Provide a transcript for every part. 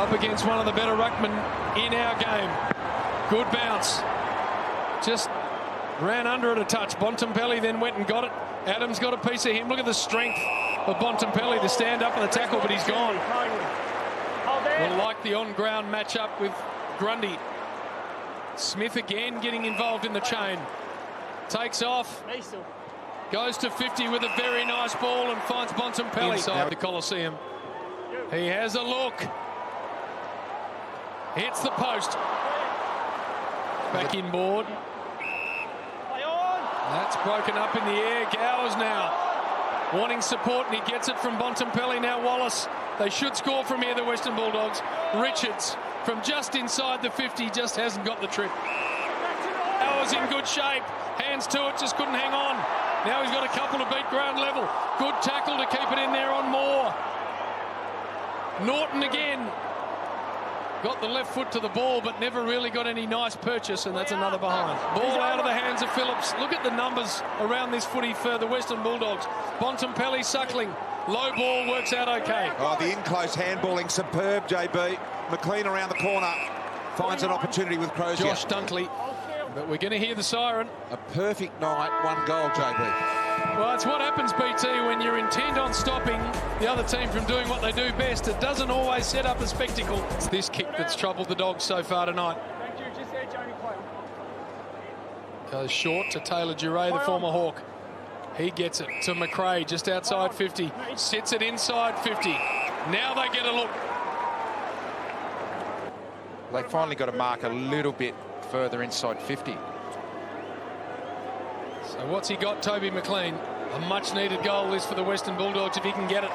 up against one of the better ruckmen in our game. Good bounce. Just ran under it a touch. Bontempelli then went and got it. Adams got a piece of him. Look at the strength of Bontempelli to stand up in the tackle, but he's gone. We'll like the on-ground matchup with Grundy. Smith again getting involved in the chain. Takes off. Goes to 50 with a very nice ball and finds Bontempelli inside the Coliseum. He has a look. Hits the post. Back inboard. That's broken up in the air. Gowers now wanting support, and he gets it from Bontempelli. Now Wallace. They should score from here, the Western Bulldogs. Richards from just inside the 50, just hasn't got the trip. Gowers in good shape. Hands to it, just couldn't hang on. Now he's got a couple to beat ground level. Good tackle to keep it in there on Moore. Norton again. Got the left foot to the ball, but never really got any nice purchase, and that's another behind. Ball out of the hands of Phillips. Look at the numbers around this footy for the Western Bulldogs. Bontempelli suckling. Low ball works out okay. Oh, the in-close handballing, superb, JB. McLean around the corner. Finds an opportunity with Crozier. Josh Dunkley. But we're going to hear the siren. A perfect night, one goal, JB. Well, it's what happens, BT, when you're intent on stopping the other team from doing what they do best. It doesn't always set up a spectacle. It's this kick that's troubled the Dogs so far tonight. Thank you. Just there, Jamie Quayle. Goes short to Taylor Duray, the former Hawk. He gets it to McRae just outside 50. Sits it inside 50. Now they get a look. They finally got to mark a little bit further inside 50. So what's he got, Toby McLean? A much-needed goal is for the Western Bulldogs if he can get it.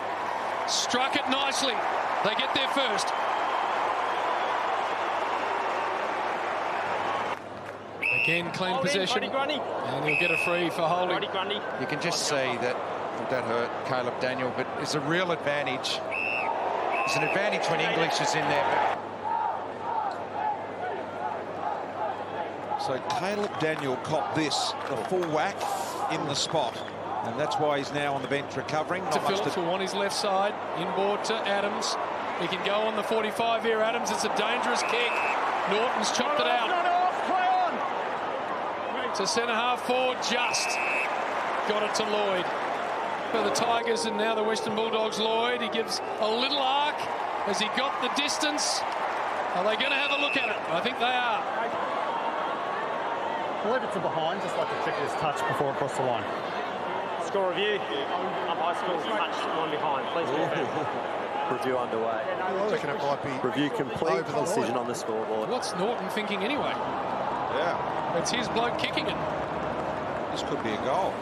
Struck it nicely. They get there first. Again, clean possession. And he'll get a free for holding. You can just see that that hurt Caleb Daniel, but it's a real advantage. It's an advantage when English is in there. So Caleb Daniel copped this, the full whack in the spot. And that's why he's now on the bench recovering. To Phillips will want his left side. Inboard to Adams. He can go on the 45 here. Adams, it's a dangerous kick. Norton's chopped it out. To centre half forward, just got it to Lloyd. For the Tigers and now the Western Bulldogs, Lloyd. He gives a little arc. Has he got the distance? Are they going to have a look at it? I think they are. I believe it's a behind, just like to check his touch before it crossed the line. Score review. Up high school, touch one behind. Please confirm. Review underway. I reckon it might be review complete. Over the decision line. on the scoreboard. What's Norton thinking anyway? Yeah. It's his bloke kicking it. This could be a goal.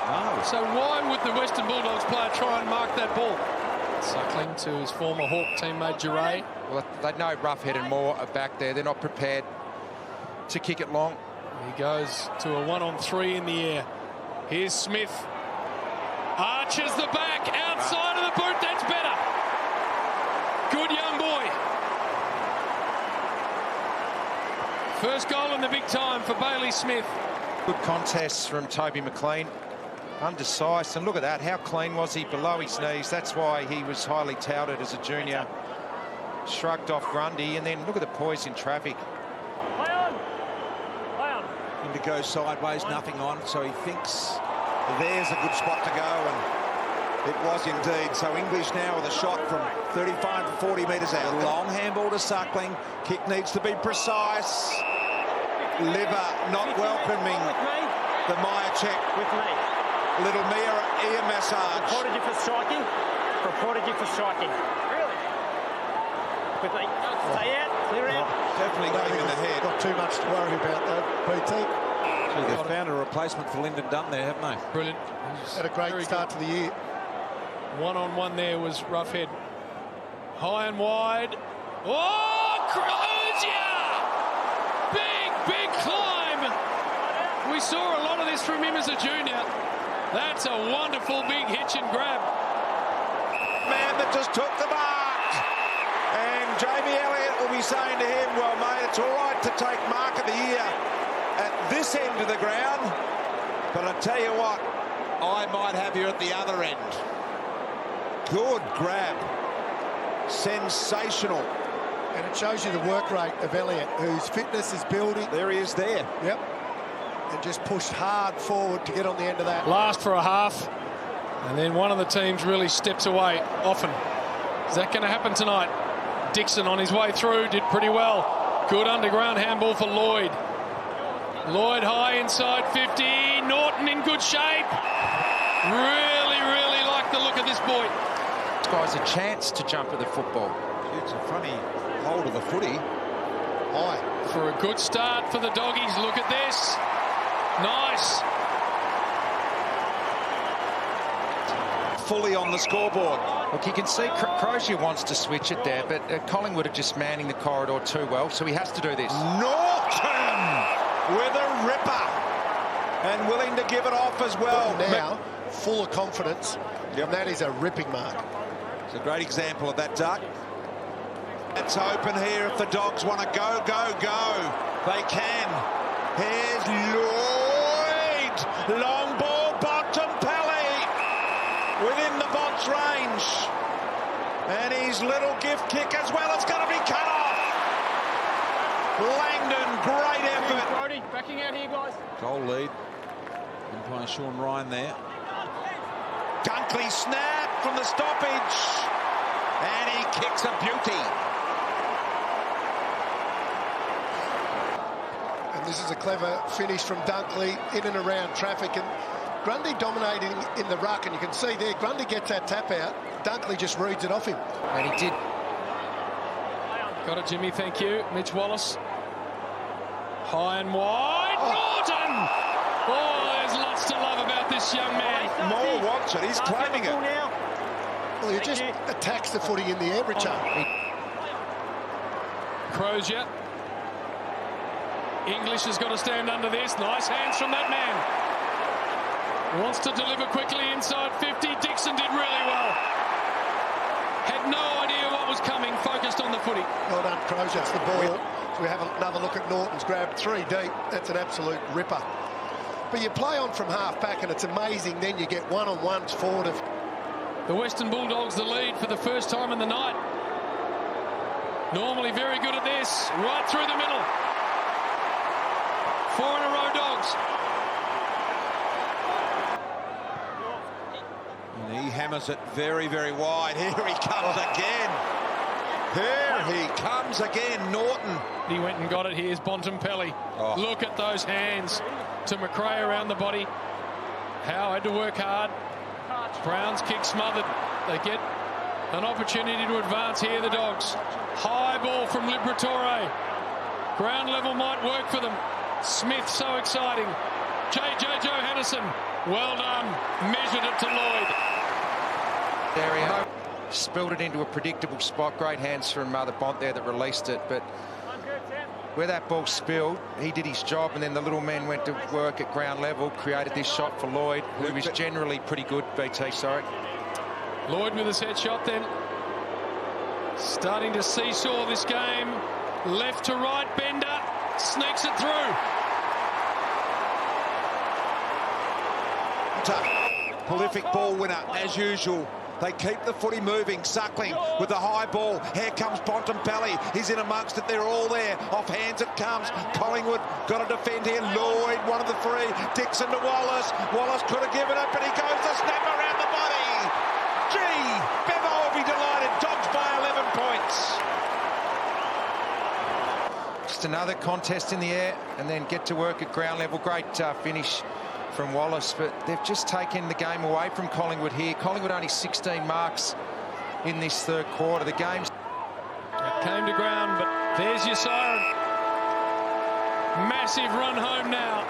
No. So why would the Western Bulldogs player try and mark that ball? Suckling to his former Hawk teammate, Duray. Well, they know Roughhead and Moore are back there. They're not prepared to kick it long. He goes to a 1-on-3 in the air. Here's Smith. Arches the back, outside of the boot, that's better. Good young boy. First goal in the big time for Bailey Smith. Good contests from Toby McLean. Undersized, and look at that, how clean was he below his knees? That's why he was highly touted as a junior. Shrugged off Grundy, and then look at the poise in traffic. Play on. Him to go sideways, nothing on, so he thinks there's a good spot to go, and it was indeed. So English now with a shot from 35 to 40 metres out. A long handball to Suckling. Kick needs to be precise. Liver not welcoming the Meyer check. With me. Little ear massage. Reported you for striking. Reported you for striking. Really? With me. Stay out. Clear out. Definitely got him in the head. Not too much to worry about, though, BT. They've found a replacement for Lyndon Dunn there, haven't they? Brilliant. Had a great start to the year. One-on-one there was Roughhead. High and wide. Oh, Crozier! Big climb. We saw a lot of this from him as a junior. That's a wonderful big hitch and grab. Man that just took the mark. And Jamie Elliott will be saying to him, well, mate, it's all right to take mark of the year at this end of the ground, but I tell you what, I might have you at the other end. Good grab. Sensational. And it shows you the work rate of Elliott, whose fitness is building. There he is there. Yep. And just pushed hard forward to get on the end of that. Last for a half, and then one of the teams really steps away often. Is that going to happen tonight? Dixon on his way through did pretty well. Good underground handball for Lloyd. Lloyd high inside 50. Norton in good shape. Really, really like the look of this boy. This guy's a chance to jump at the football. It's a funny hold of the footy. High. For a good start for the Doggies. Look at this. Nice. Fully on the scoreboard. Look, you can see Crozier wants to switch it there, but Collingwood are just manning the corridor too well, so he has to do this. Norton with a ripper and willing to give it off as well. Now, full of confidence, and that is a ripping mark. It's a great example of that, Duck. It's open here if the Dogs want to go, go, go. They can. Here's Lloyd. Long ball, Bontempelli. Within the box range. And his little gift kick as well. It's going to be cut off. Langdon, great effort. Brody, backing out here, guys. Goal lead. Umpire Sean Ryan there. Dunkley snap from the stoppage. And he kicks a beauty. And this is a clever finish from Dunkley in and around traffic. And Grundy dominating in the ruck. And you can see there, Grundy gets that tap out. Dunkley just reads it off him. And he did. Got it, Jimmy, thank you. Mitch Wallace. High and wide. Norton! Oh, there's lots to love about this young man. Moore wants it. He's claiming it. Well, he just attacks the footy in the air, Richard. Crozier. English has got to stand under this. Nice hands from that man. Wants to deliver quickly inside 50. Dixon did really well. Had no idea what was coming. Focused on the footy. Well done, Crozier. That's the ball. So we have another look at Norton's grab. 3 deep. That's an absolute ripper. But you play on from half back and it's amazing. Then you get one-on-ones forward of... The Western Bulldogs the lead for the first time in the night. Normally very good at this. Right through the middle. 4 in a row, Dogs. And he hammers it very, very wide. Here he comes again. Here he comes again, Norton. He went and got it. Here's Bontempelli. Oh. Look at those hands to McRae around the body. Howe had to work hard. Brown's kick smothered. They get an opportunity to advance here, the Dogs. High ball from Liberatore. Ground level might work for them. Smith so exciting. JJ Johannesson. Well done. Measured it to Lloyd. There he is. Spilled it into a predictable spot. Great hands from the Bont there that released it. But where that ball spilled, he did his job, and then the little man went to work at ground level, created this shot for Lloyd, who is generally pretty good, BT, sorry. Lloyd with his headshot then. Starting to seesaw this game. Left to right, Bender. Sneaks it through. Prolific ball winner, as usual. They keep the footy moving. Suckling with the high ball. Here comes Bontempelli. He's in amongst it. They're all there. Off hands it comes. Collingwood got to defend here. Lloyd, one of the 3. Dixon to Wallace. Wallace could have given it, but he goes to snap around the body. Gee, Bevo will be delighted. Dogs by 11 points. Just another contest in the air, and then get to work at ground level. Great finish from Wallace, but they've just taken the game away from Collingwood here. Collingwood only 16 marks in this third quarter. The game's... It came to ground, but there's your siren. Massive run home now.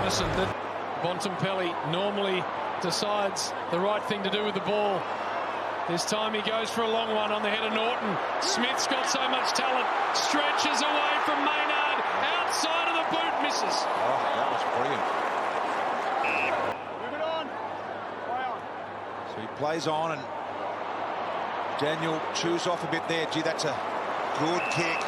Listen, that Bontempelli normally decides the right thing to do with the ball. This time he goes for a long one on the head of Norton. Smith's got so much talent. Stretches away from Maynard. Outside of the boot, misses. Oh, that was brilliant. So he plays on, and Daniel chews off a bit there. Gee, that's a good kick.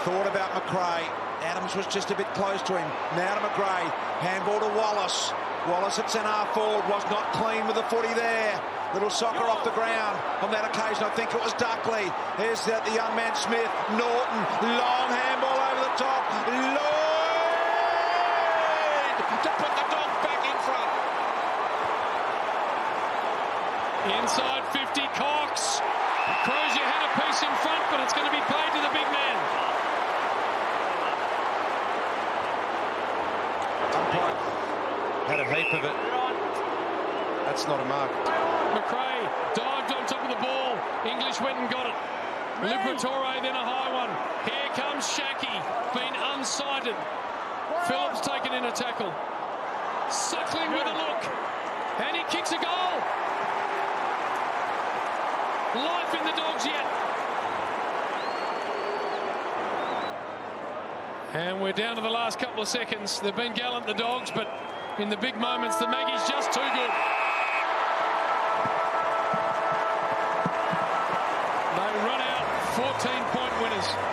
Thought about McRae. Adams was just a bit close to him. Now to McRae. Handball to Wallace. Wallace at centre forward was not clean with the footy there. Little soccer off the ground. On that occasion, I think it was Duckley. Here's the young man Smith. Norton, long handball over the top. Lloyd to put the Dogs back in front. Inside 50, Cox. Crozier had a piece in front, but it's going to be paid to the big man. Had a heap of it. That's not a mark. McRae dived on top of the ball. English went and got it. Liberatore then a high one. Here comes Shaki, been unsighted. Phillips taken in a tackle. Suckling with a look. And he kicks a goal. Life in the Dogs yet. And we're down to the last couple of seconds. They've been gallant, the Dogs, but in the big moments, the Maggies just too good. They run out 14-point winners.